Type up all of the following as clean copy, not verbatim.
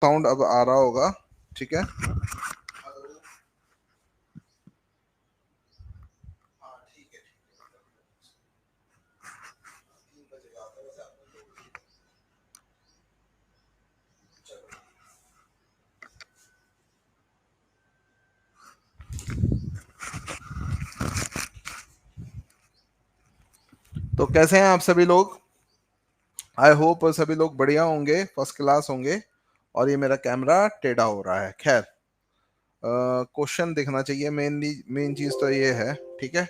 Sound अब आ रहा होगा, ठीक है। तो कैसे हैं आप सभी लोग? आई होप सभी लोग बढ़िया होंगे, फर्स्ट क्लास होंगे। और ये मेरा कैमरा टेढ़ा हो रहा है। खैर, क्वेश्चन दिखना चाहिए, मेन चीज तो ये है, ठीक है।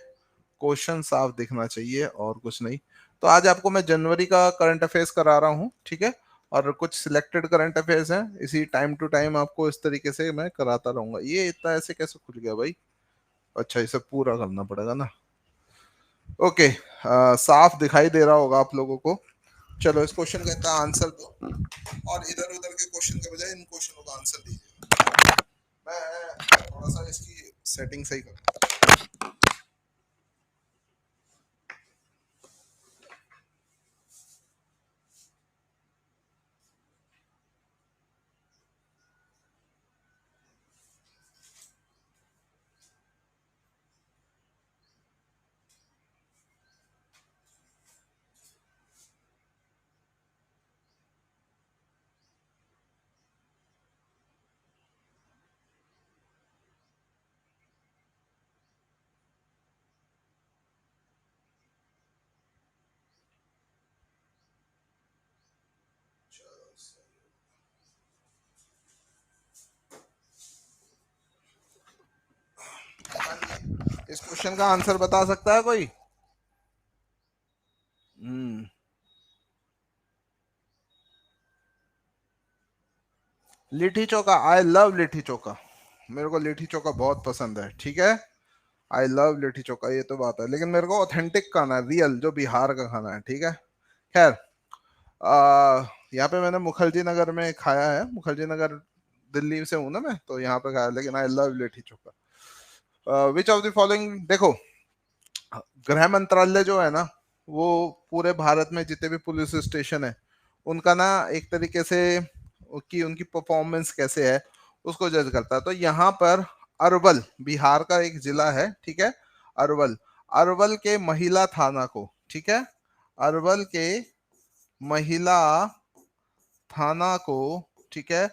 क्वेश्चन साफ दिखना चाहिए और कुछ नहीं। तो आज आपको मैं जनवरी का करंट अफेयर्स करा रहा हूँ, ठीक है। और कुछ सिलेक्टेड करंट अफेयर्स हैं, इसी टाइम टू टाइम आपको इस तरीके से मैं कराता रहूंगा। ये इतना ऐसे कैसे खुल गया भाई? अच्छा, इसे पूरा करना पड़ेगा ना। ओके, साफ दिखाई दे रहा होगा आप लोगों को। चलो, इस क्वेश्चन का इतना आंसर दो और इधर उधर के क्वेश्चन के बजाय इन क्वेश्चनों का आंसर दीजिए। मैं थोड़ा सा इसकी सेटिंग सही करूँ। इस क्वेश्चन का आंसर बता सकता है कोई? Litti chokha, I love litti chokha. मेरे को लिट्टी चोखा बहुत पसंद है, ठीक है। आई लव लिट्टी चोखा, ये तो बात है, लेकिन मेरे को ऑथेंटिक खाना है, रियल जो बिहार का खाना है, ठीक है। खैर, यहाँ पे मैंने मुखर्जी नगर में खाया है। मुखर्जी नगर दिल्ली से हूं ना मैं, तो यहाँ पे खाया, लेकिन I love litti chokha. Which of the following, देखो, गृह मंत्रालय जो है ना, वो पूरे भारत में जितने भी पुलिस स्टेशन है, उनका ना एक तरीके से कि उनकी परफॉर्मेंस कैसे है उसको जज करता है। तो यहाँ पर अरवल, बिहार का एक जिला है, ठीक है। अरवल, अरवल के महिला थाना को, ठीक है, अरवल के महिला थाना को, ठीक है,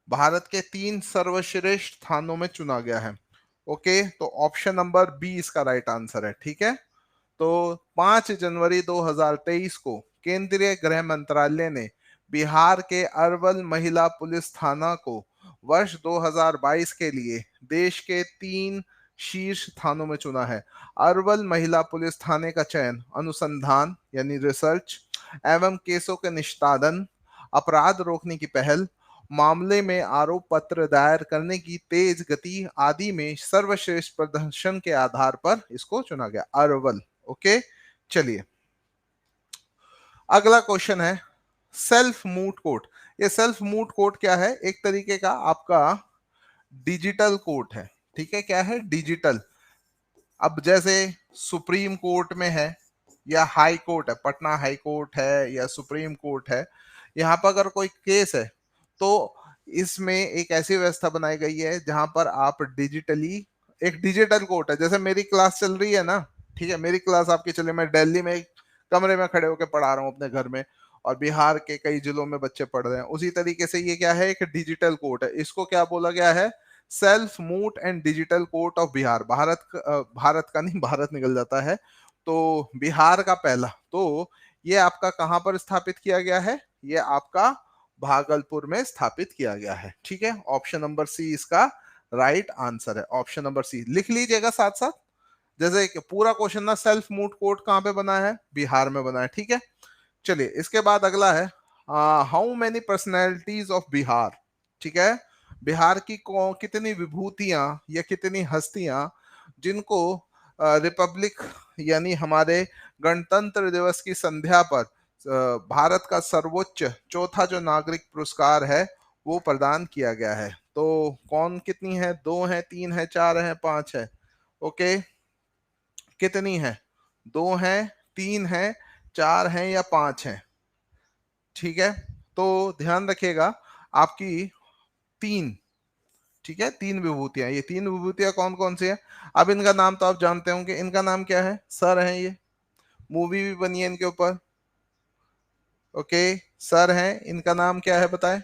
भारत के 3 सर्वश्रेष्ठ थानों में चुना गया है। ओके, तो ऑप्शन नंबर बी इसका राइट आंसर है, ठीक है। तो 5 जनवरी 2023 को केंद्रीय गृह मंत्रालय ने बिहार के अरवल महिला पुलिस थाना को वर्ष 2022 के लिए देश के 3 शीर्ष थानों में चुना है। अरवल महिला पुलिस थाने का चयन अनुसंधान यानी रिसर्च एवं केसों के निष्पादन, अपराध रोकने की पहल, मामले में आरोप पत्र दायर करने की तेज गति आदि में सर्वश्रेष्ठ प्रदर्शन के आधार पर इसको चुना गया, अरवल। ओके, चलिए अगला क्वेश्चन है सेल्फ मूट कोर्ट। ये सेल्फ मूट कोर्ट क्या है? एक तरीके का आपका डिजिटल कोर्ट है, ठीक है। क्या है? डिजिटल। अब जैसे सुप्रीम कोर्ट में है या हाई कोर्ट है, पटना हाई कोर्ट है या सुप्रीम कोर्ट है, यहाँ पर अगर कोई केस है तो इसमें एक ऐसी व्यवस्था बनाई गई है जहां पर आप डिजिटली, एक डिजिटल कोर्ट है। जैसे मेरी क्लास चल रही है ना, ठीक है, मेरी क्लास आपकी चले, मैं दिल्ली में एक कमरे में खड़े होकर पढ़ा रहा हूँ अपने घर में, और बिहार के कई जिलों में बच्चे पढ़ रहे हैं, उसी तरीके से ये क्या है? एक डिजिटल कोर्ट है। इसको क्या बोला गया है? Self moot and digital court of Bihar. Bharat का नहीं, भारत निकल जाता है, तो बिहार का पहला। तो ये आपका कहां पर स्थापित किया गया है? ये आपका भागलपुर में स्थापित किया गया है, ठीक है। ऑप्शन नंबर सी इसका राइट आंसर है। ऑप्शन नंबर सी लिख लीजिएगा साथ साथ। जैसे कि पूरा क्वेश्चन ना, सेल्फ मूट कोर्ट कहां पे बना है? बिहार में बना है, ठीक है। चलिए इसके बाद अगला है how many personalities of Bihar, ठीक है। बिहार की कितनी विभूतियां या कितनी हस्तियां जिनको रिपब्लिक यानी हमारे गणतंत्र दिवस की संध्या पर भारत का सर्वोच्च चौथा जो नागरिक पुरस्कार है वो प्रदान किया गया है। तो कौन कितनी है? 2 है, 3 है, 4 है, 5 है? ओके, कितनी है? 2 है, 3 है, 4 है या 5 है? ठीक है, तो ध्यान रखिएगा, आपकी तीन, ठीक है, तीन विभूतियां। ये तीन विभूतियां कौन कौन सी है? अब इनका नाम तो आप जानते होंगे, इनका नाम क्या है? सर है, ये मूवी भी बनी है इनके ऊपर। ओके, सर हैं, इनका नाम क्या है बताएं?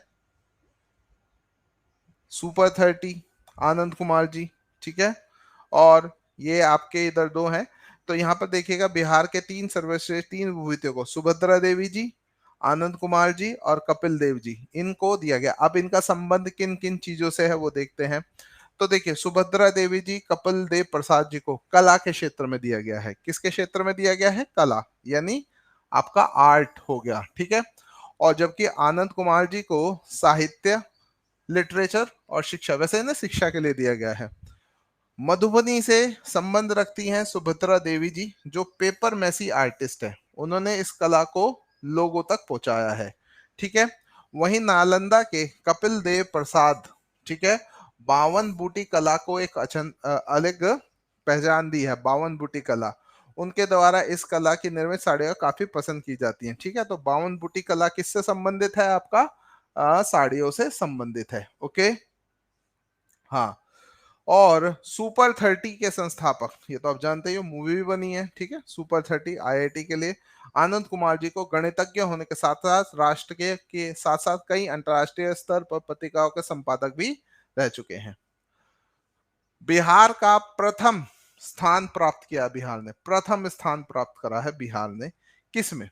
सुपर 30, आनंद कुमार जी, ठीक है। और ये आपके इधर दो हैं। तो यहाँ पर देखिएगा, बिहार के तीन सर्वश्रेष्ठ तीन विभूतियों को, सुभद्रा देवी जी, आनंद कुमार जी और कपिल देव जी, इनको दिया गया। अब इनका संबंध किन किन चीजों से है वो देखते हैं। तो देखिए, सुभद्रा देवी जी, कपिल देव प्रसाद जी को कला के क्षेत्र में दिया गया है। किसके क्षेत्र में दिया गया है? कला, यानी आपका आर्ट हो गया, ठीक है। और जबकि आनंद कुमार जी को साहित्य, लिटरेचर और शिक्षा, वैसे ना शिक्षा के लिए दिया गया है। मधुबनी से संबंध रखती हैं सुभद्रा देवी जी, जो पेपर मैसी आर्टिस्ट है, उन्होंने इस कला को लोगों तक पहुंचाया है, ठीक है। वहीं नालंदा के कपिल देव प्रसाद, ठीक है, बावन बूटी कला को एक अलग पहचान दी है। बावन बूटी कला, उनके द्वारा इस कला की निर्मित साड़ियां काफी पसंद की जाती हैं, ठीक है। तो बावन बूटी कला किससे संबंधित है? आपका साड़ियों से संबंधित है। ओके, हाँ। और सुपर 30 के संस्थापक, ये तो आप जानते ही हो, मूवी भी बनी है, ठीक है, सुपर 30 आईआईटी के लिए। आनंद कुमार जी को गणितज्ञ होने के साथ साथ राष्ट्र के साथ साथ कई अंतरराष्ट्रीय स्तर पर पत्रिकाओं के संपादक भी रह चुके हैं। बिहार का प्रथम स्थान प्राप्त किया, बिहार ने प्रथम स्थान प्राप्त करा है, बिहार ने किसमें?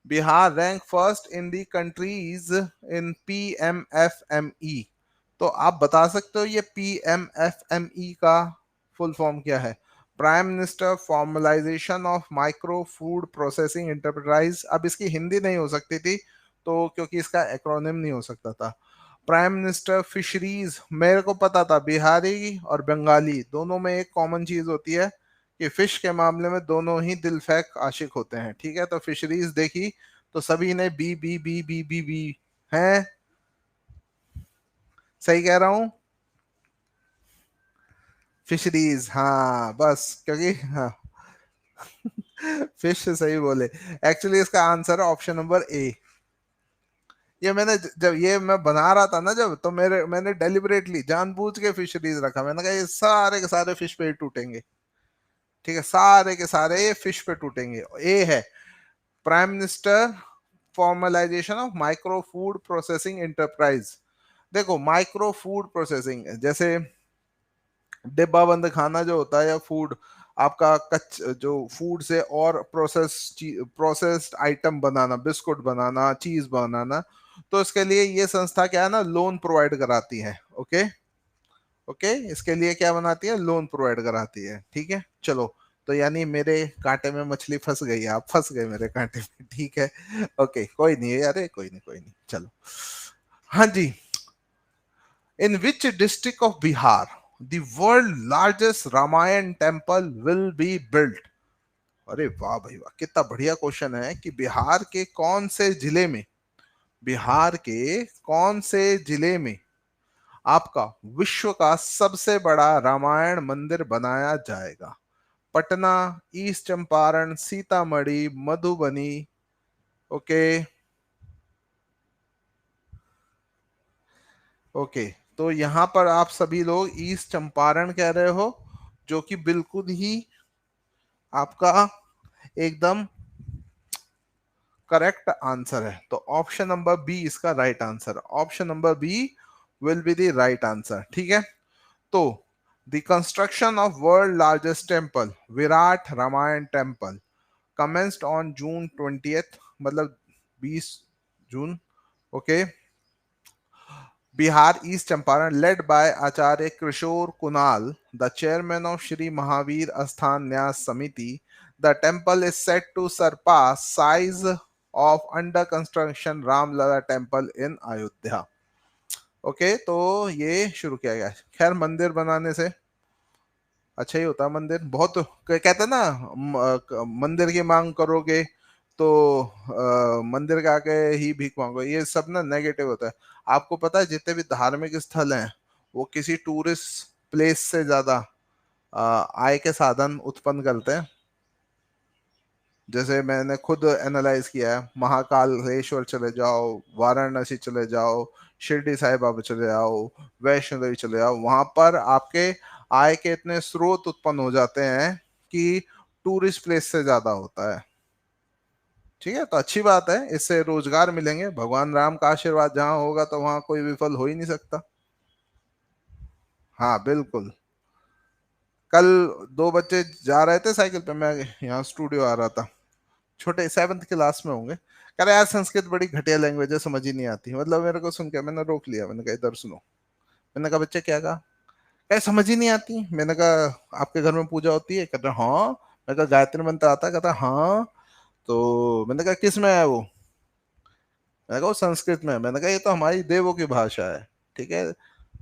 Bihar rank first in the countries in PMFME। तो आप बता सकते हो ये PMFME का फुल फॉर्म क्या है? Prime minister formalisation of micro food processing enterprise. अब इसकी हिंदी नहीं हो सकती थी, तो क्योंकि इसका एक्रोनिम नहीं हो सकता था। प्राइम मिनिस्टर फिशरीज, मेरे को पता था, बिहारी और बंगाली दोनों में एक कॉमन चीज होती है कि फिश के मामले में दोनों ही दिल फेंक आशिक होते हैं, ठीक है। तो फिशरीज देखी तो सभी ने बी बी बी बी बी बी है, सही कह रहा हूं? फिशरीज, हाँ बस, क्योंकि हाँ फिश सही बोले। एक्चुअली इसका आंसर है ऑप्शन नंबर ए। ये मैंने जब ये मैं बना रहा था ना, जब, तो मैंने डेलिबरेटली जानबूझ के फिशरीज रखा। मैंने कहा ये सारे के सारे फिश पे ही टूटेंगे, ठीक है, सारे के सारे ये फिश पे टूटेंगे। ए है prime minister formalisation of micro food processing enterprise. देखो, माइक्रो फूड प्रोसेसिंग जैसे डिब्बा बंद खाना जो होता है, या फूड आपका कच जो फूड से और प्रोसेस्ड आइटम बनाना, बिस्कुट बनाना, चीज बनाना, तो इसके लिए ये संस्था क्या है ना, लोन प्रोवाइड कराती है। ओके, ओके, इसके लिए क्या बनाती है? लोन प्रोवाइड कराती है, ठीक है। चलो, तो यानी मेरे कांटे में मछली फंस गई, आप फंस गए मेरे कांटे में, ठीक है। ओके, कोई नहीं है, अरे कोई नहीं, कोई नहीं, चलो। हाँ जी, in which district of Bihar the world largest Ramayan temple will be built? अरे वाह भाई वाह, कितना बढ़िया क्वेश्चन है कि बिहार के कौन से जिले में, बिहार के कौन से जिले में आपका विश्व का सबसे बड़ा रामायण मंदिर बनाया जाएगा? Patna, east Champaran, Sitamarhi, Madhubani. Okay, okay, तो यहां पर आप सभी लोग ईस्ट चंपारण कह रहे हो, जो कि बिल्कुल ही आपका एकदम करेक्ट आंसर है। तो ऑप्शन नंबर बी इसका right answer, option number B will be the right answer, ठीक है। तो the construction of world largest temple, Virat Ramayan temple, commenced on June 20th, मतलब 20 जून। Okay, Bihar East Champaran, led by Acharya Kishore Kunal, the chairman of Shri Mahavir Asthan Nyas Samiti. The temple is set to surpass size of under construction Ramlala temple in Ayodhya. Okay, तो ये शुरू किया गया। खैर, मंदिर बनाने से अच्छा ही होता है। मंदिर बहुत कहते हैं ना, मंदिर की मांग करोगे तो मंदिर के आगे ही भीख मांगो, ये सब ना नेगेटिव होता है। आपको पता है जितने भी धार्मिक स्थल हैं, वो किसी टूरिस्ट प्लेस से ज्यादा आय के साधन उत्पन्न करते हैं। जैसे मैंने खुद एनालाइज किया है, महाकालेश्वर चले जाओ, वाराणसी चले जाओ, शिरडी साई बाबा चले जाओ, वैष्णो देवी चले जाओ, वहां पर आपके आय के इतने स्रोत उत्पन्न हो जाते हैं कि टूरिस्ट प्लेस से ज्यादा होता है। ठीक है, तो अच्छी बात है, इससे रोजगार मिलेंगे, भगवान राम का आशीर्वाद जहां होगा तो वहां कोई विफल हो ही नहीं सकता। हाँ बिल्कुल। कल दो बच्चे जा रहे थे साइकिल पे, मैं यहाँ स्टूडियो आ रहा था, छोटे 7th क्लास में होंगे, कह रहे यार संस्कृत बड़ी घटिया लैंग्वेज है, समझ ही नहीं आती। मतलब मेरे को सुन के मैंने रोक लिया, मैंने कहा इधर सुनो। मैंने कहा बच्चे क्या कहा? कहे समझ ही नहीं आती। मैंने कहा आपके घर में पूजा होती है? कहता हाँ। मैंने कहा गायत्री मंत्र आता है? कहता हाँ। तो मैंने कहा किस में है वो? मैंने कहा वो संस्कृत में है। मैंने कहा ये तो हमारी देवों की भाषा है। ठीक है,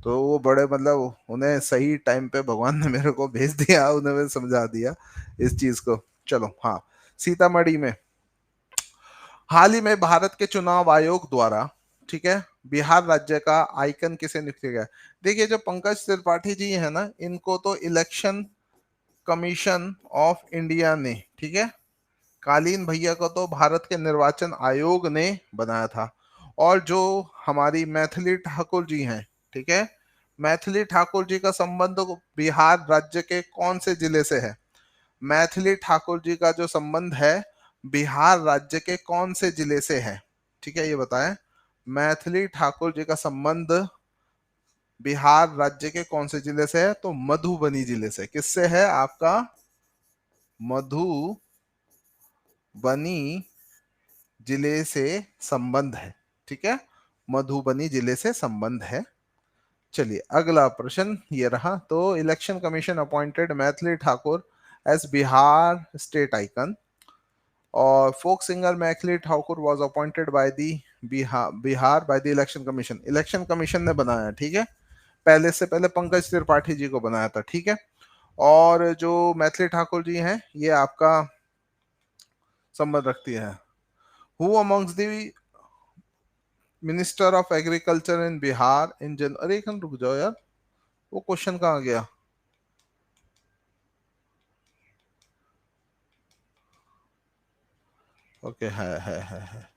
तो वो बड़े मतलब उन्हें सही टाइम पे भगवान ने मेरे को भेज दिया, उन्हें मैं समझा दिया इस चीज को। चलो हाँ, सीतामढ़ी में हाल ही में भारत के चुनाव आयोग द्वारा, ठीक है, बिहार राज्य का आइकन किसे नियुक्त किया गया? देखिए जो पंकज त्रिपाठी जी है ना, इनको तो इलेक्शन कमीशन ऑफ इंडिया ने, ठीक है, कालीन भैया को तो भारत के निर्वाचन आयोग ने बनाया था। और जो हमारी मैथिली ठाकुर जी हैं, ठीक है, मैथिली ठाकुर जी का संबंध बिहार राज्य के कौन से जिले से है? मैथिली ठाकुर जी का जो संबंध है बिहार राज्य के कौन से जिले से है? ठीक है, ये बताएं। मैथिली ठाकुर जी का संबंध बिहार राज्य के कौन से जिले से है? तो मधुबनी जिले से। किससे है आपका? मधुबनी जिले से संबंध है। ठीक है, मधुबनी जिले से संबंध है। चलिए अगला प्रश्न ये रहा। तो election commission appointed Maithili Thakur as Bihar state icon, और folk singer Maithili Thakur was appointed by the Bihar by the election commission. Election commission ने बनाया, ठीक है, पहले से पहले पंकज त्रिपाठी जी को बनाया था। ठीक है, और जो मैथिली ठाकुर जी हैं ये आपका संबंध रखती है। Who amongst the minister of agriculture in Bihar in June, अरे एक रुक जाओ यार, वो क्वेश्चन कहाँ गया? ओके, है।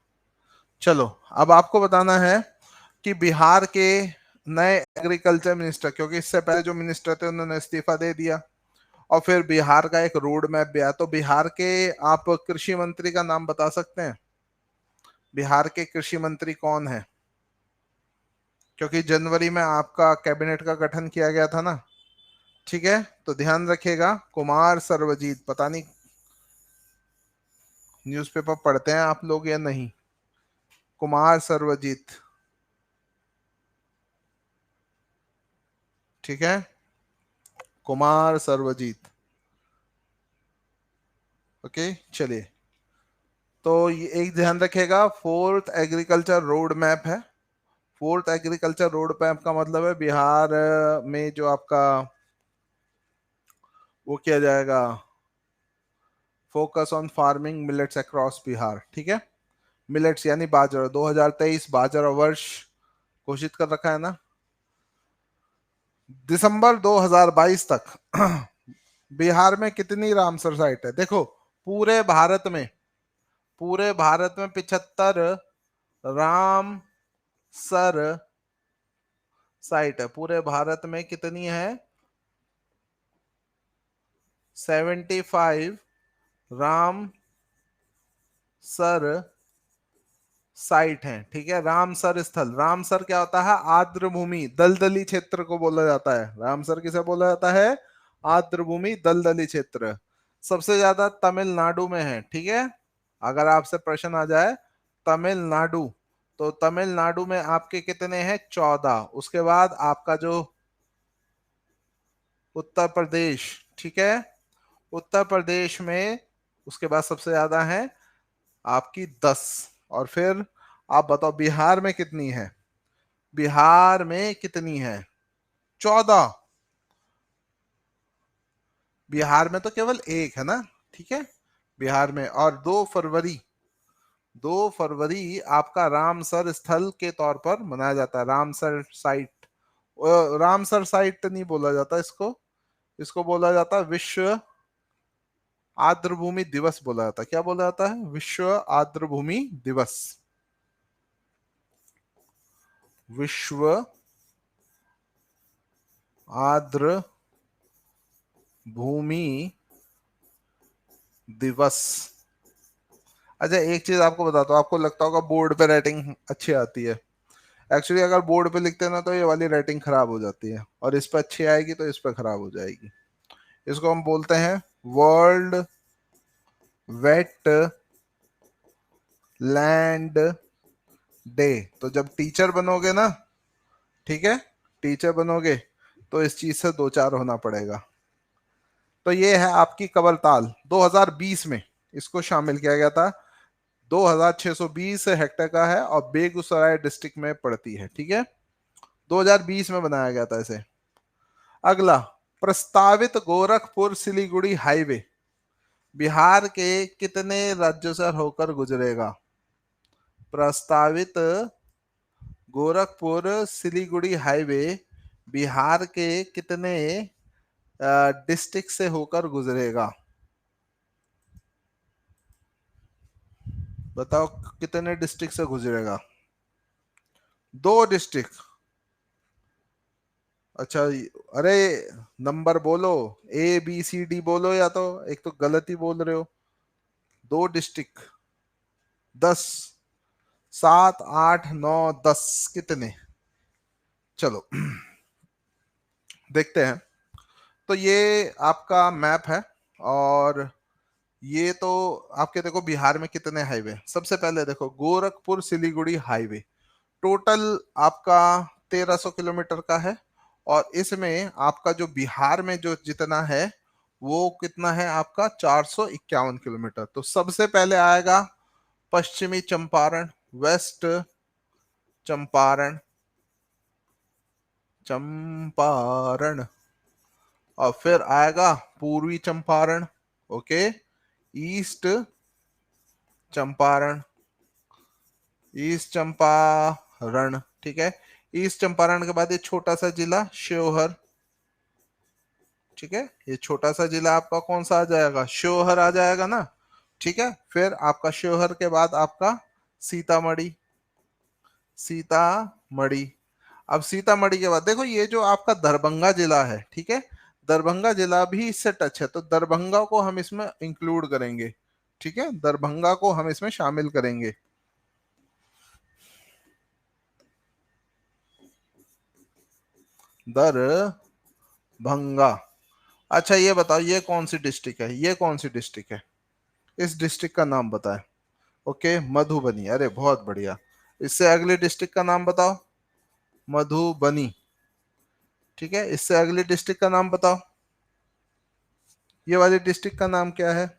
चलो, अब आपको बताना है कि बिहार के नए एग्रीकल्चर मिनिस्टर, क्योंकि इससे पहले जो मिनिस्टर थे उन्होंने इस्तीफा दे दिया, और फिर बिहार का एक रोड मैप भी आया। तो बिहार के आप कृषि मंत्री का नाम बता सकते हैं? बिहार के कृषि मंत्री कौन है? क्योंकि जनवरी में आपका कैबिनेट का गठन किया गया था ना। ठीक है, तो ध्यान रखिएगा, कुमार सर्वजीत। पता नहीं न्यूज़पेपर पढ़ते हैं आप लोग या नहीं? कुमार सर्वजीत, ठीक है, कुमार सर्वजीत। ओके चलिए, तो ये एक ध्यान रखिएगा, फोर्थ एग्रीकल्चर रोड मैप है। फोर्थ एग्रीकल्चर रोड मैप का मतलब है बिहार में जो आपका वो किया जाएगा, focus on farming millets across Bihar. ठीक है, मिलेट्स यानी बाजरा, 2023 बाजरा वर्ष घोषित कर रखा है ना। दिसंबर 2022 तक बिहार में कितनी रामसर साइट है? देखो, पूरे भारत में, पूरे भारत में 75 रामसर साइट है। पूरे भारत में कितनी है? 75 रामसर साइट है। ठीक है, रामसर स्थल, रामसर क्या होता है? आर्द्र भूमि, दलदली क्षेत्र को बोला जाता है। रामसर किसे बोला जाता है? आर्द्र भूमि, दलदली क्षेत्र। सबसे ज्यादा तमिलनाडु में है। ठीक है, अगर आपसे प्रश्न आ जाए तमिलनाडु, तो तमिलनाडु में आपके कितने हैं? 14। उसके बाद आपका जो उत्तर प्रदेश, ठीक है, उत्तर प्रदेश में उसके बाद सबसे ज्यादा है आपकी 10। और फिर आप बताओ बिहार में कितनी है? बिहार में कितनी है? 14। बिहार में तो केवल एक है ना। ठीक है, बिहार में। और 2 फरवरी, 2 फरवरी आपका रामसर स्थल के तौर पर मनाया जाता है, रामसर साइट। रामसर साइट नहीं बोला जाता इसको, इसको बोला जाता है विश्व आर्द्र भूमि दिवस बोला जाता है। क्या बोला जाता है? विश्व आर्द्र भूमि दिवस। विश्व आर्द्र भूमि दिवस। अच्छा एक चीज आपको बताता हूँ, आपको लगता होगा बोर्ड पे राइटिंग अच्छी आती है। एक्चुअली अगर बोर्ड पे लिखते हैं ना तो ये वाली राइटिंग खराब हो जाती है, और इस पे अच्छी आएगी तो इस पे खराब हो जाएगी। इसको हम बोलते हैं वर्ल्ड वेट लैंड डे। तो जब टीचर बनोगे ना, ठीक है, टीचर बनोगे तो इस चीज से दो चार होना पड़ेगा। तो ये है आपकी कवरताल, 2020 में इसको शामिल किया गया था। 2620 हेक्टेयर का है और बेगूसराय डिस्ट्रिक्ट में पड़ती है, ठीक है। 2020 में बनाया गया था इसे। अगला, प्रस्तावित गोरखपुर सिलीगुड़ी हाईवे बिहार के कितने राज्यों से होकर गुजरेगा? प्रस्तावित गोरखपुर सिलीगुड़ी हाईवे बिहार के कितने डिस्ट्रिक्ट से होकर गुजरेगा? बताओ कितने डिस्ट्रिक्ट से गुजरेगा? दो डिस्ट्रिक्ट। अच्छा, अरे नंबर बोलो, A B C D बोलो, या तो एक तो गलत ही बोल रहे हो। दो डिस्ट्रिक्ट, 10, 7, 8, 9, 10 कितने? चलो देखते हैं। तो ये आपका मैप है, और ये तो आपके देखो बिहार में कितने हाईवे। सबसे पहले देखो गोरखपुर सिलीगुड़ी हाईवे टोटल आपका 1300 किलोमीटर का है, और इसमें आपका जो बिहार में जो जितना है वो कितना है आपका 451 किलोमीटर। तो सबसे पहले आएगा पश्चिमी चंपारण, वेस्ट चंपारण, चंपारण, और फिर आएगा पूर्वी Champaran, okay, east Champaran, east Champaran, ठीक है। ईस्ट चंपारण के बाद ये छोटा सा जिला शिवहर, ठीक है, ये छोटा सा जिला आपका कौन सा आ जाएगा? शिवहर आ जाएगा ना, ठीक है। फिर आपका शिवहर के बाद आपका सीतामढ़ी, सीतामढ़ी। अब सीतामढ़ी के बाद देखो ये जो आपका दरभंगा जिला है, ठीक है, दरभंगा जिला भी इससे टच है, तो दरभंगा को हम इसमें इंक्लूड करेंगे, ठीक है, दरभंगा को हम इसमें शामिल करेंगे। दरभंगा। अच्छा ये बताओ ये कौन सी डिस्ट्रिक्ट है? ये कौन सी डिस्ट्रिक्ट है? इस डिस्ट्रिक्ट का नाम बताएं। ओके, मधुबनी, अरे बहुत बढ़िया। इससे अगली डिस्ट्रिक्ट का नाम बताओ। मधुबनी, ठीक है। इससे अगली डिस्ट्रिक्ट का नाम बताओ। ये वाली डिस्ट्रिक्ट का नाम क्या है?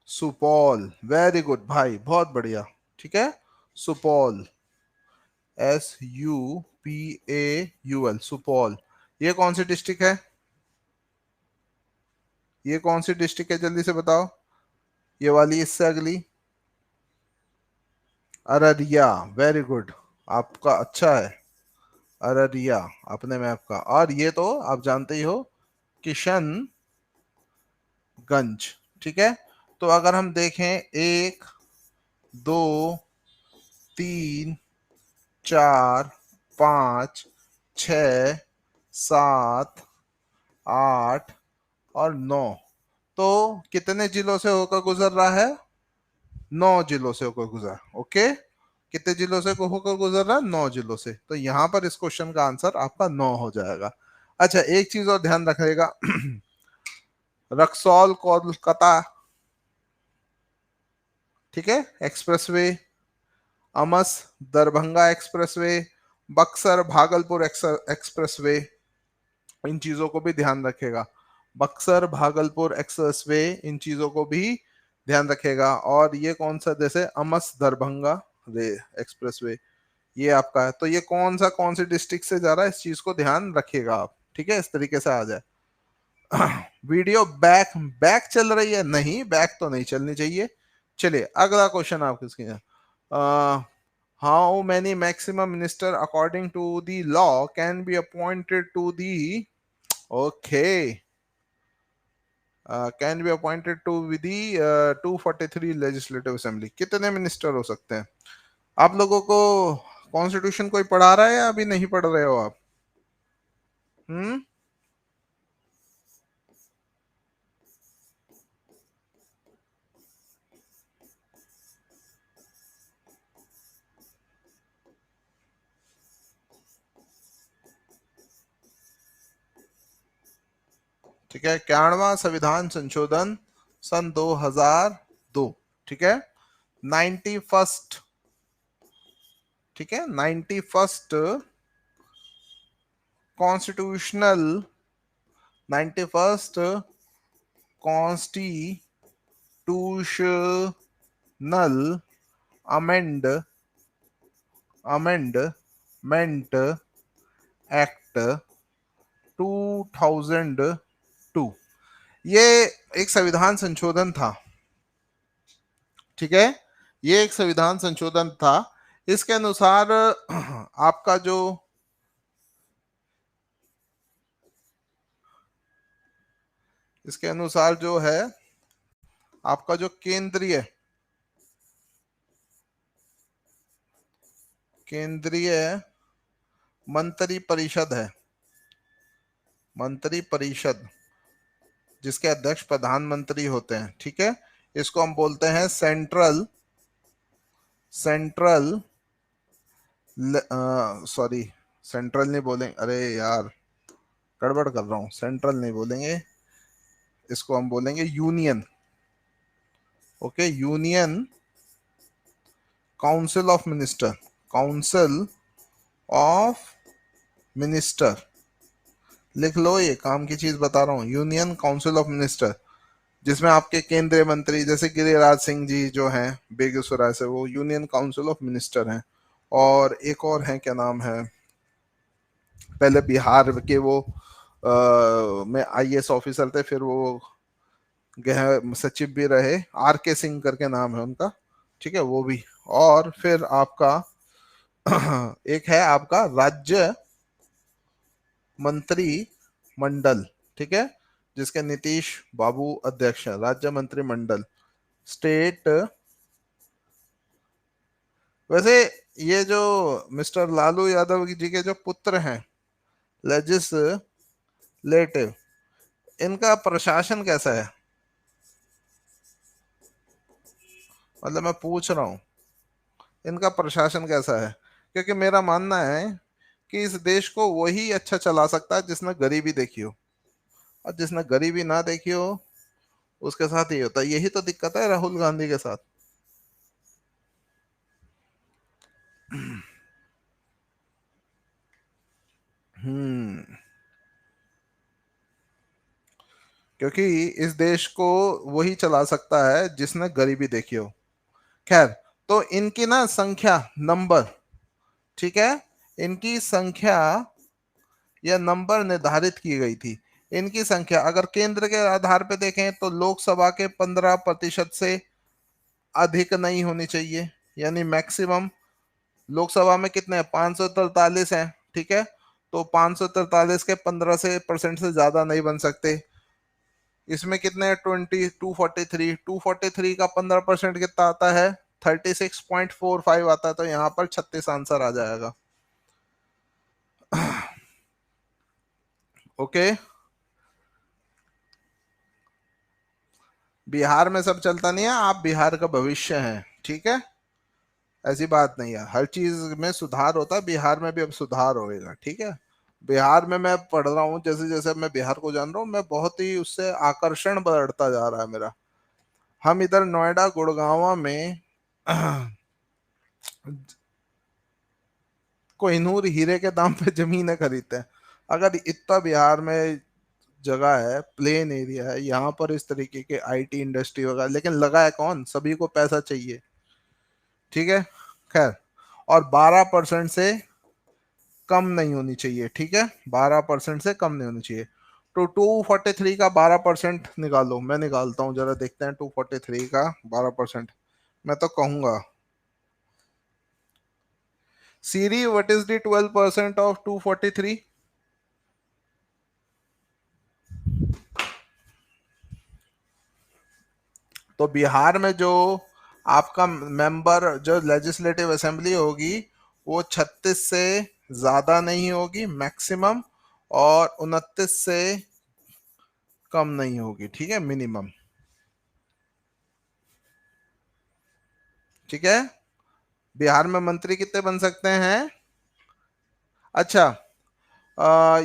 सुपौल, वेरी गुड भाई, बहुत बढ़िया, ठीक है। सुपौल, SUPAUL, सुपौल। ये कौन सी डिस्ट्रिक्ट है? ये कौन सी डिस्ट्रिक्ट है, जल्दी से बताओ। ये वाली, इससे अगली अररिया, वेरी गुड, आपका अच्छा है अररिया अपने मैप का। और ये तो आप जानते ही हो, किशनगंज, ठीक है। तो अगर हम देखें 1, 2, 3, 4, 5, 6, 7, 8 और 9, तो कितने जिलों से होकर गुजर रहा है? 9 जिलों से होकर गुजरा, ओके। कितने जिलों से होकर गुजर रहा है? 9 जिलों से। तो यहां पर इस क्वेश्चन का आंसर आपका 9 हो जाएगा। अच्छा एक चीज और ध्यान रखिएगा रक्सौल कोलकाता, ठीक है, expressway, Amas Darbhanga expressway, Buxar Bhagalpur expressway, इन चीजों को भी ध्यान रखेगा। बक्सर भागलपुर एक्सप्रेसवे, इन चीजों को भी ध्यान रखेगा। और ये कौन सा, जैसे अमस दरभंगा रे एक्सप्रेसवे, ये आपका है। तो ये कौन सी डिस्ट्रिक्ट से जा रहा है, इस चीज को ध्यान रखिएगा आप, ठीक है, इस तरीके से आ जाए। वीडियो बैक बैक चल रही है? नहीं, बैक तो नहीं चलनी चाहिए। चलिए अगला क्वेश्चन आप किसके हैं। How many maximum minister according to the law can be appointed to the, okay, can be appointed to विधि 243 लेजिस्लेटिव असेंबली। कितने मिनिस्टर हो सकते हैं? आप लोगों को कॉन्स्टिट्यूशन कोई पढ़ा रहा है या अभी नहीं पढ़ रहे हो आप? हम्म। ठीक है, 91वां संविधान संशोधन सन 2002। ठीक है, 91st, ठीक है, 91st constitutional, 91st constitutional amend amendment act 2002, ये एक संविधान संशोधन था। ठीक है, ये एक संविधान संशोधन था। इसके अनुसार आपका जो इसके अनुसार जो है आपका जो केंद्रीय मंत्री परिषद है, मंत्री परिषद, जिसके अध्यक्ष प्रधानमंत्री होते हैं। ठीक है, इसको हम बोलते हैं सेंट्रल सॉरी, सेंट्रल नहीं बोलेंगे, अरे यार गड़बड़ कर रहा हूं, सेंट्रल नहीं बोलेंगे, इसको हम बोलेंगे union. Okay, union council of minister, council of minister, लिख लो, ये काम की चीज बता रहा हूँ, यूनियन काउंसिल ऑफ मिनिस्टर, जिसमें आपके केंद्रीय मंत्री जैसे गिरिराज सिंह जी जो हैं बेगूसराय से, वो यूनियन काउंसिल ऑफ मिनिस्टर हैं। और एक और है, क्या नाम है, पहले बिहार के वो में आईएएस ऑफिसर थे, फिर वो गृह सचिव भी रहे, आर के सिंह करके नाम है उनका। ठीक है, वो भी। और फिर आपका एक है आपका राज्य मंत्री मंडल। ठीक है, जिसके नीतीश बाबू अध्यक्ष है, राज्य मंत्रिमंडल, स्टेट। वैसे ये जो मिस्टर लालू यादव जी के जो पुत्र हैं, लेजिस्लेटिव, इनका प्रशासन कैसा है? मतलब मैं पूछ रहा हूँ, इनका प्रशासन कैसा है? क्योंकि मेरा मानना है कि इस देश को वही अच्छा चला सकता है जिसने गरीबी देखी हो, और जिसने गरीबी ना देखी हो उसके साथ ही होता है। यही तो दिक्कत है राहुल गांधी के साथ। हम्म। क्योंकि इस देश को वही चला सकता है जिसने गरीबी देखी हो। खैर, तो इनकी ना संख्या, नंबर, ठीक है, इनकी संख्या या नंबर निर्धारित की गई थी। इनकी संख्या अगर केंद्र के आधार पे देखें तो लोकसभा के 15% से अधिक नहीं होनी चाहिए, यानी मैक्सिमम। लोकसभा में कितने हैं? 543 है। ठीक है, तो 543 के 15 से परसेंट से ज्यादा नहीं बन सकते। इसमें कितने? 243 का 15% कितना आता है? 36.45 आता है, तो यहाँ पर 36 आंसर आ जाएगा। ओके, बिहार में सब चलता नहीं है, आप बिहार का भविष्य हैं। ठीक है, ऐसी बात नहीं है, हर चीज में सुधार होता है, बिहार में भी अब सुधार होएगा। ठीक है, बिहार में मैं पढ़ रहा हूँ, जैसे जैसे मैं बिहार को जान रहा हूँ, मैं बहुत ही उससे आकर्षण बढ़ता जा रहा है मेरा। हम इधर नोएडा गुड़गांव में कोहिनूर हीरे के दाम पे जमीनें खरीदते हैं। अगर इतना बिहार में जगह है, प्लेन एरिया है, यहाँ पर इस तरीके के आईटी इंडस्ट्री वगैरह, लेकिन लगा है कौन? सभी को पैसा चाहिए। ठीक है, खैर, और 12% से कम नहीं होनी चाहिए। ठीक है, 12% से कम नहीं होनी चाहिए। तो 243 का 12% निकालो, मैं निकालता हूँ, जरा देखते हैं 243 का 12%। मैं तो कहूंगा, सीरी व्हाट इज द 12% ऑफ 243? तो बिहार में जो आपका मेंबर, जो लेजिस्लेटिव असेंबली होगी, वो 36 से ज्यादा नहीं होगी मैक्सिमम, और 29 से कम नहीं होगी, ठीक है, मिनिमम। ठीक है, बिहार में मंत्री कितने बन सकते हैं? अच्छा,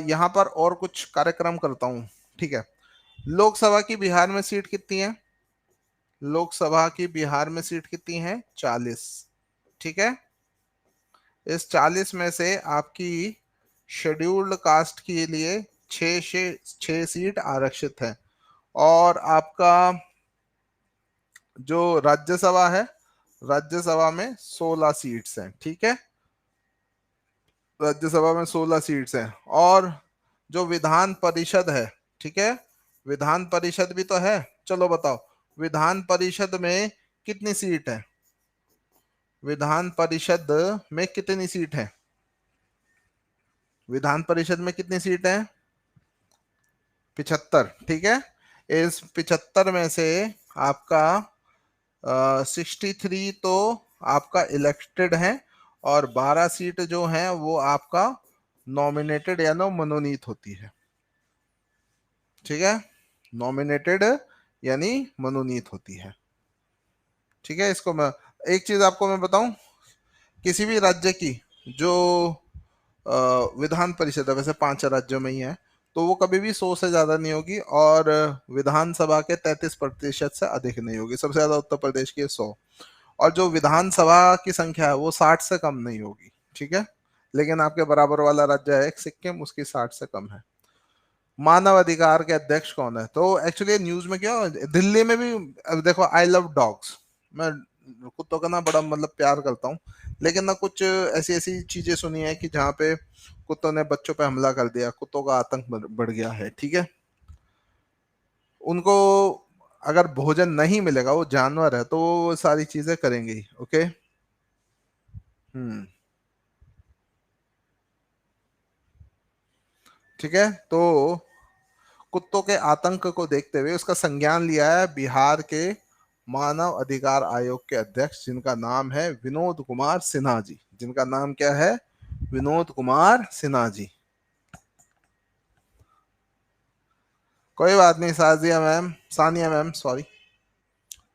यहां पर और कुछ कार्यक्रम करता हूं, ठीक है। लोकसभा की बिहार में सीट कितनी है? लोकसभा की बिहार में सीट कितनी है? 40। ठीक है, इस 40 में से आपकी शेड्यूल्ड कास्ट के लिए छह सीट आरक्षित है, और आपका जो राज्यसभा है, राज्यसभा में 16 सीट्स हैं, ठीक है, राज्यसभा में 16 सीट्स हैं। और जो विधान परिषद है, ठीक है, विधान परिषद भी तो है, चलो बताओ, विधान परिषद में कितनी सीट है? विधान परिषद में कितनी सीट है? विधान परिषद में कितनी सीट है? 75, ठीक है। इस 75 में से आपका 63 तो आपका इलेक्टेड है, और 12 सीट जो है वो आपका नॉमिनेटेड या मनोनीत होती है, ठीक है, नॉमिनेटेड यानी मनोनीत होती है, ठीक है। इसको मैं एक चीज आपको मैं बताऊं, किसी भी राज्य की जो विधान परिषद है, वैसे 5 राज्यों में ही है, तो वो कभी भी 100 से ज्यादा नहीं होगी, और विधानसभा के 33% से अधिक नहीं होगी। सबसे ज्यादा उत्तर प्रदेश की है 100, और जो विधानसभा की संख्या है वो 60 से कम नहीं होगी, ठीक है। लेकिन आपके बराबर वाला राज्य है एक सिक्किम, उसकी 60 से कम है। मानव अधिकार के अध्यक्ष कौन है? तो एक्चुअली न्यूज में क्या, दिल्ली में भी, अब देखो, आई लव डॉग्स, मैं कुत्तों का ना बड़ा मतलब प्यार करता हूँ, लेकिन ना कुछ ऐसी ऐसी चीजें सुनी है कि जहाँ पे कुत्तों ने बच्चों पे हमला कर दिया, कुत्तों का आतंक बढ़ गया है, ठीक है। उनको अगर भोजन नहीं मिलेगा, वो जानवर है, तो वो सारी चीजें करेंगे ही, ओके। हम्म, ठीक है। तो कुत्तों के आतंक को देखते हुए उसका संज्ञान लिया है बिहार के मानव अधिकार आयोग के अध्यक्ष, जिनका नाम है विनोद कुमार सिन्हा जी। जिनका नाम क्या है? विनोद कुमार सिन्हा जी। कोई बात नहीं, Sajiya ma'am, Sania ma'am, sorry,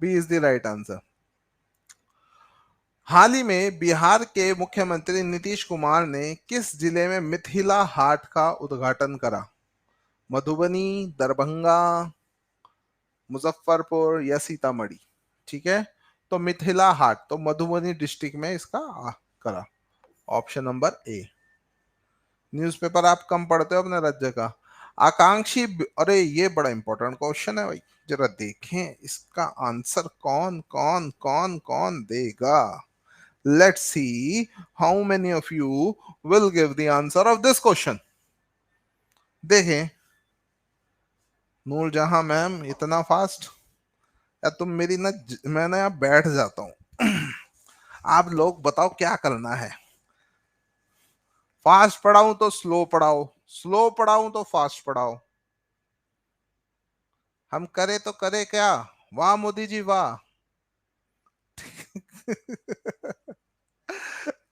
B is the right answer. हाल ही में बिहार के मुख्यमंत्री नीतीश कुमार ने किस जिले में मिथिला हाट का उद्घाटन करा? मधुबनी, दरभंगा, मुजफ्फरपुर या सीतामढ़ी? ठीक है, तो मिथिला हाट तो मधुबनी डिस्ट्रिक्ट में इसका करा, ऑप्शन नंबर ए। न्यूज़पेपर आप कम पढ़ते हो अपने राज्य का। आकांक्षी अरे ये बड़ा इंपॉर्टेंट क्वेश्चन है भाई, जरा देखें इसका आंसर कौन कौन कौन कौन देगा। Let's see how many of you will give the answer of this question. देखें, नूरजहां मैम इतना फास्ट, या तुम मेरी ना, मैं ना यहाँ बैठ जाता हूँ। आप लोग बताओ क्या करना है? फास्ट पढ़ाऊं तो स्लो पढ़ाओ, स्लो पढ़ाऊं तो फास्ट पढ़ाओ, हम करे तो करे क्या? वाह मोदी जी वाह।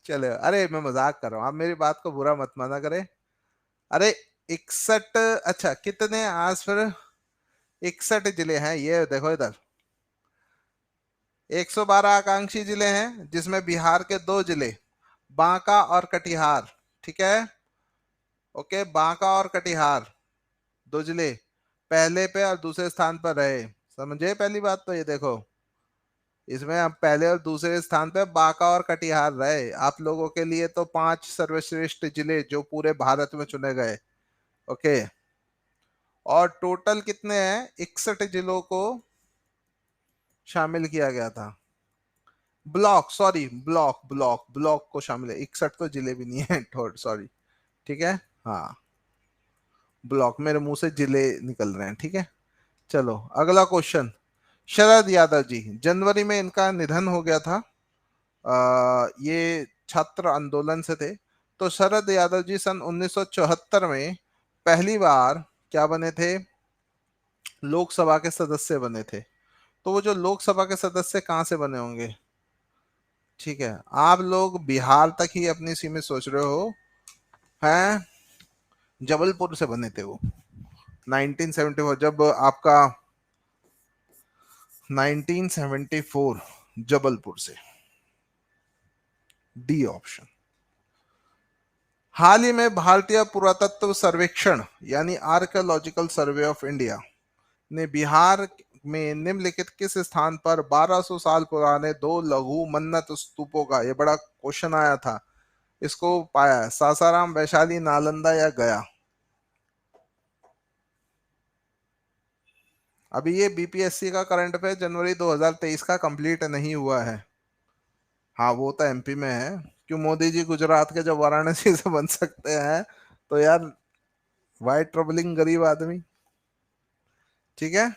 चलो, अरे मैं मजाक कर रहा हूं, आप मेरी बात को बुरा मत माना करें। अरे 61, अच्छा कितने आज फिर, 61 जिले हैं, ये देखो इधर, 112 आकांक्षी जिले हैं, जिसमें बिहार के 2 जिले, बांका और कटिहार, ठीक है, ओके, बांका और कटिहार 2 जिले पहले पे और दूसरे स्थान पर रहे। समझे पहली बात तो ये देखो, इसमें अब पहले और दूसरे स्थान पे बांका और कटिहार रहे। आप लोगों के लिए तो 5 सर्वश्रेष्ठ जिले जो पूरे भारत में चुने गए, ओके। और टोटल कितने हैं? 61 जिलों को शामिल किया गया था। Block, sorry, block block block को शामिल है, 61 तो जिले भी नहीं है, थोड़ सॉरी, ठीक है, हाँ, ब्लॉक, मेरे मुंह से जिले निकल रहे हैं, ठीक है। चलो अगला क्वेश्चन। शरद यादव जी, जनवरी में इनका निधन हो गया था, ये छात्र आंदोलन से थे। तो शरद यादव जी सन 1974 में पहली बार क्या बने थे? लोकसभा के सदस्य बने थे। तो वो जो लोकसभा के सदस्य कहाँ से बने होंगे? ठीक है, आप लोग बिहार तक ही अपनी सीमित सोच रहे हो, हैं? जबलपुर से बने थे वो 1974, जब आपका 1974, जबलपुर से। D option. हाल ही में भारतीय पुरातत्व सर्वेक्षण यानी आर्कियोलॉजिकल सर्वे ऑफ इंडिया ने बिहार में निम्नलिखित किस स्थान पर 1200 साल पुराने दो लघु मन्नत स्तूपों का, ये बड़ा क्वेश्चन आया था, इसको पाया है? सासाराम, वैशाली, नालंदा या गया? अभी ये बीपीएससी का करंट अफेयर जनवरी 2023 का कंप्लीट नहीं हुआ है। हाँ, वो तो एमपी में है। क्यों, मोदी जी गुजरात के जब वाराणसी से बन सकते हैं, तो यार वाई ट्रबलिंग गरीब आदमी। ठीक है,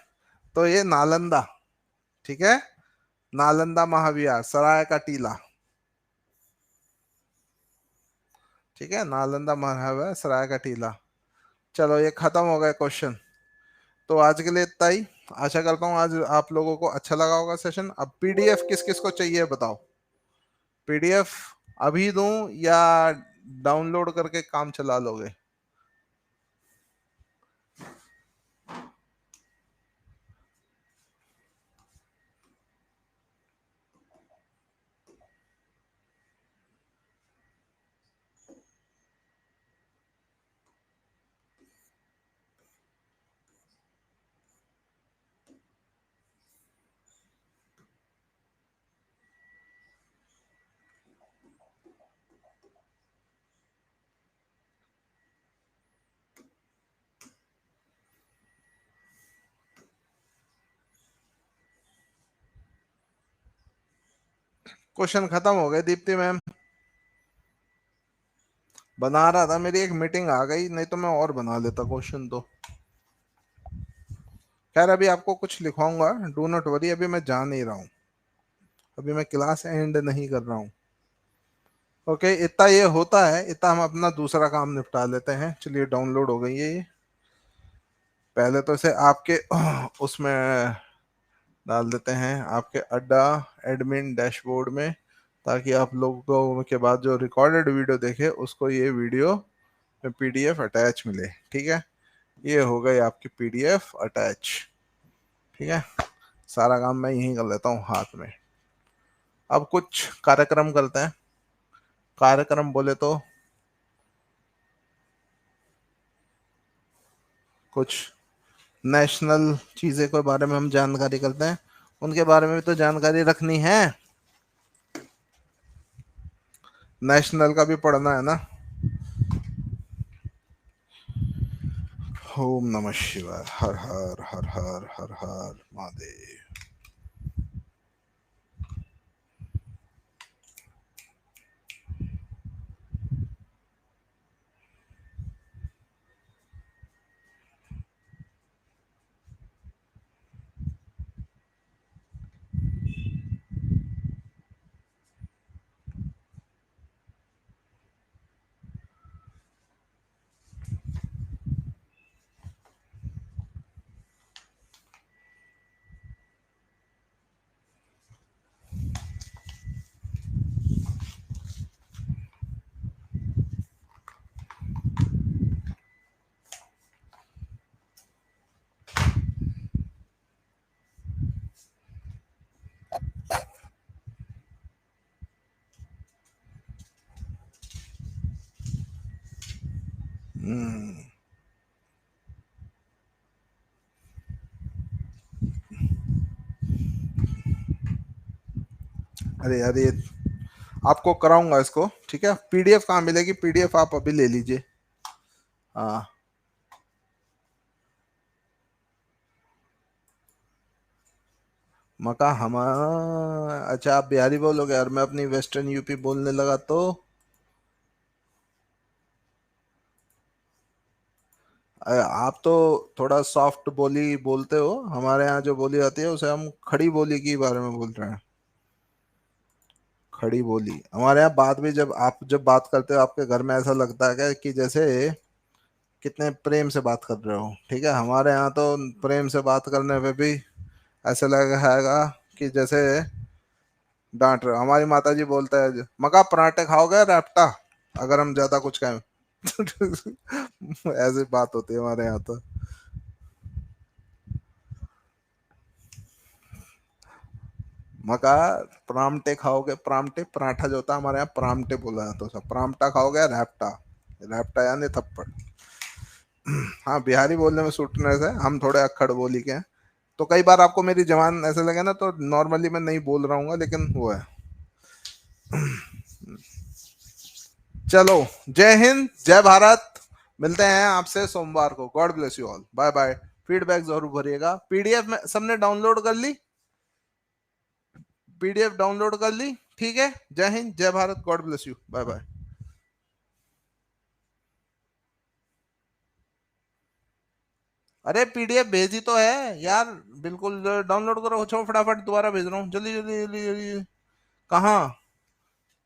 तो ये नालंदा। ठीक है, नालंदा महाविहार, सराय का टीला। ठीक है, नालंदा महाविहार, सराय का टीला। चलो, ये खत्म हो गया क्वेश्चन। तो आज के लिए इतना ही। आशा करता हूँ आज आप लोगों को अच्छा लगा होगा सेशन। अब पीडीएफ किस किस को चाहिए बताओ? पीडीएफ अभी दूं या डाउनलोड करके काम चला लोगे? क्वेश्चन खत्म हो गए दीप्ति मैम? बना रहा था, मेरी एक मीटिंग आ गई, नहीं तो मैं और बना लेता क्वेश्चन तो। खैर, अभी आपको कुछ लिखवाऊंगा, डू नॉट वरी, अभी मैं जा नहीं रहा हूँ, अभी मैं क्लास एंड नहीं कर रहा हूँ। ओके, इतना ये होता है, इतना हम अपना दूसरा काम निपटा लेते हैं। चलिए, डाउनलोड हो गई है ये। पहले तो इसे आपके उसमें डाल देते हैं, आपके अड्डा एडमिन डैशबोर्ड में, ताकि आप लोगों के बाद जो रिकॉर्डेड वीडियो देखे उसको ये वीडियो में पीडीएफ अटैच मिले। ठीक है, ये हो गई आपकी पीडीएफ अटैच। ठीक है, सारा काम मैं यहीं कर लेता हूँ हाथ में। अब कुछ कार्यक्रम करते हैं। कार्यक्रम बोले तो कुछ नेशनल चीजें के बारे में हम जानकारी करते हैं, उनके बारे में भी तो जानकारी रखनी है। नेशनल का भी पढ़ना है ना। ओम नमः शिवाय, हर हर हर हर हर हर महादेव। अरे यार, ये आपको कराऊंगा इसको। ठीक है, पीडीएफ कहाँ मिलेगी? पीडीएफ आप अभी ले लीजिए। हाँ, मका हम, अच्छा, आप बिहारी बोलोगे और मैं अपनी वेस्टर्न यूपी बोलने लगा तो? आप तो थोड़ा सॉफ्ट बोली बोलते हो, हमारे यहाँ जो बोली आती है उसे हम खड़ी बोली के बारे में बोल रहे हैं। खड़ी बोली हमारे यहाँ बात भी, जब आप जब बात करते हो आपके घर में ऐसा लगता है क्या कि जैसे कितने प्रेम से बात कर रहे हो। ठीक है, हमारे यहाँ तो प्रेम से बात करने पे भी ऐसा लगेगा कि जैसे डांट रहे हो। हमारी माता जी बोलता है, मका पराठे खाओगे रैप्टा, अगर हम ज्यादा कुछ कहें। ऐसी बात होती है हमारे यहाँ तो। मका परामटे खाओगे, परामटे पराठा जो होता है हमारे यहाँ परामटे बोला जाता है, तो परामटा खाओगे रैप्टा, रैप्टा यानी थप्पड़। हाँ बिहारी बोलने में सूटने से हम थोड़े अक्खड़ बोली के हैं, तो कई बार आपको मेरी जबान ऐसे लगे ना तो नॉर्मली मैं नहीं बोल रहा हूँ, लेकिन वो है। चलो, जय हिंद, जय भारत। मिलते हैं आपसे सोमवार को। God bless you all, bye bye. Feedback जरूर भरिएगा। पीडीएफ में सबने डाउनलोड कर ली? पीडीएफ डाउनलोड कर ली? ठीक है, जय हिंद, जय Bharat, God bless you, bye bye. अरे पीडीएफ भेजी तो है यार, बिल्कुल डाउनलोड करो, छोड़ फटाफट, दोबारा भेज रहा हूँ, जल्दी जल्दी जल्दी जल्दी। कहाँ?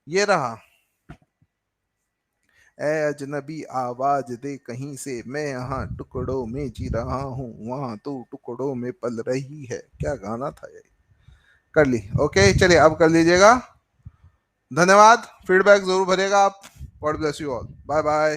ये रहा। ए अजनबी आवाज दे कहीं से, मैं यहाँ टुकड़ों में जी रहा हूँ, वहां तू टुकड़ों में पल रही है। क्या गाना था ये। कर ली, ओके चलिए अब कर लीजिएगा। धन्यवाद, फीडबैक जरूर भरेगा आप। God bless you all, bye bye.